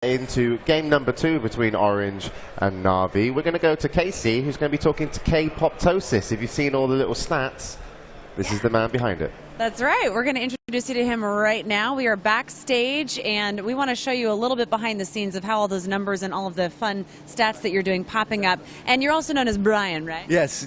into game number 2 between Orange and Na'Vi. We're going to go to Kaci, who's going to be talking to Kpoptosis. If you've seen all the little stats, this is the man behind it. That's right. We're going to introduce you to him right now. We are backstage, and we want to show you a little bit behind the scenes of how all those numbers and all of the fun stats that you're doing popping up. And you're also known as Brian, right? Yes.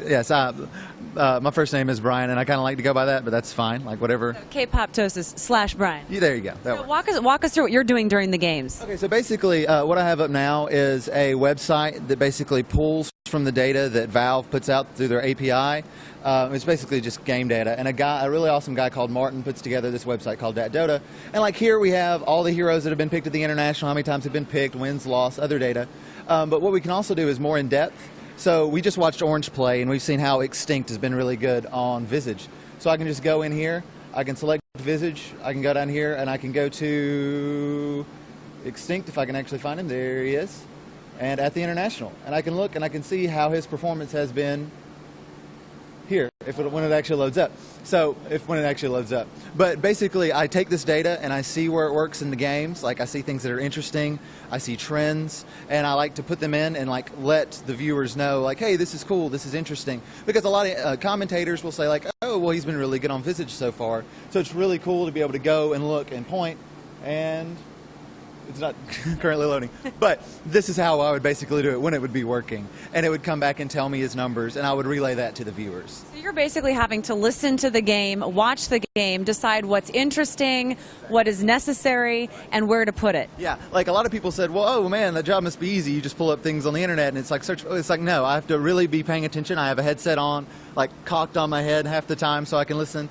My first name is Brian, and I kind of like to go by that, but that's fine. Like whatever. So Kpoptosis / Brian. Yeah, there you go. So walk us through what you're doing during the games. Okay, so basically what I have up now is a website that basically pulls from the data that Valve puts out through their API. It's basically just game data, and a really awesome guy called Martin puts together this website called DOTA. And like here we have all the heroes that have been picked at the international, how many times they've been picked, wins, loss, other data. But what we can also do is more in depth. So we just watched Orange play, and we've seen how Extinct has been really good on Visage. So I can just go in here, I can select Visage, I can go down here, and I can go to Extinct if I can actually find him. There he is. And at the international, and I can look and I can see how his performance has been here when it actually loads up. When it actually loads up. But basically I take this data and I see where it works in the games. Like I see things that are interesting, I see trends, and I like to put them in and like let the viewers know like, hey, this is cool, this is interesting. Because a lot of commentators will say like, oh, well, he's been really good on Visage so far. So it's really cool to be able to go and look and point, and it's not currently loading, but this is how I would basically do it when it would be working. And it would come back and tell me his numbers, and I would relay that to the viewers. So you're basically having to listen to the game, watch the game, decide what's interesting, what is necessary, and where to put it. Yeah, like a lot of people said, well, oh man, that job must be easy. You just pull up things on the internet, and it's like search. It's like, no, I have to really be paying attention. I have a headset on, like cocked on my head half the time so I can listen.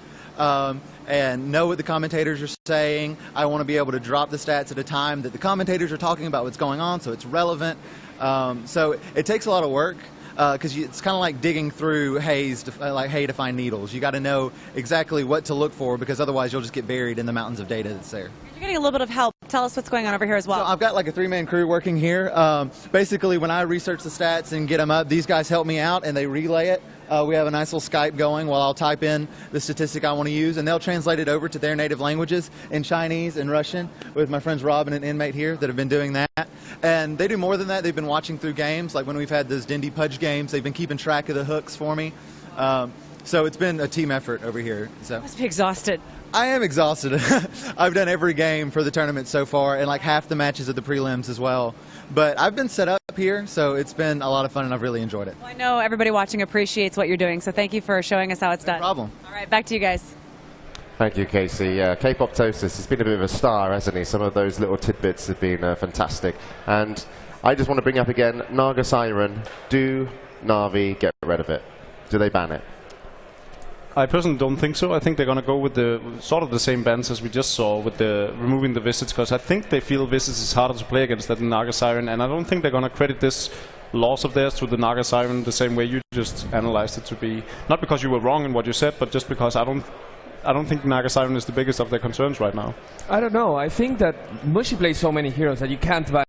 And know what the commentators are saying. I want to be able to drop the stats at a time that the commentators are talking about what's going on, so it's relevant. So it takes a lot of work because it's kind of like digging through hay to find needles. You got to know exactly what to look for, because otherwise you'll just get buried in the mountains of data that's there. You're getting a little bit of help. Tell us what's going on over here as well. So I've got like a 3-man crew working here. Basically, when I research the stats and get them up, these guys help me out and they relay it. We have a nice little Skype going while I'll type in the statistic I want to use, and they'll translate it over to their native languages in Chinese and Russian with my friends Rob and an inmate here that have been doing that. And they do more than that. They've been watching through games. Like when we've had those Dindy Pudge games, they've been keeping track of the hooks for me. So it's been a team effort over here. So. You must be exhausted. I am exhausted. I've done every game for the tournament so far, and like half the matches of the prelims as well. But I've been set up here, so it's been a lot of fun, and I've really enjoyed it. Well, I know everybody watching appreciates what you're doing, so thank you for showing us how it's done. No problem. All right, back to you guys. Thank you, Kaci. Kpoptosis has been a bit of a star, hasn't he? Some of those little tidbits have been fantastic. And I just want to bring up again, Naga Siren, do Na'Vi get rid of it? Do they ban it? I personally don't think so. I think they're going to go with the sort of the same bans as we just saw with the removing the visits, because I think they feel Visage is harder to play against than Naga Siren, and I don't think they're going to credit this loss of theirs to the Naga Siren the same way you just analyzed it to be. Not because you were wrong in what you said, but just because I don't think Naga Siren is the biggest of their concerns right now. I don't know. I think that Mushi plays so many heroes that you can't ban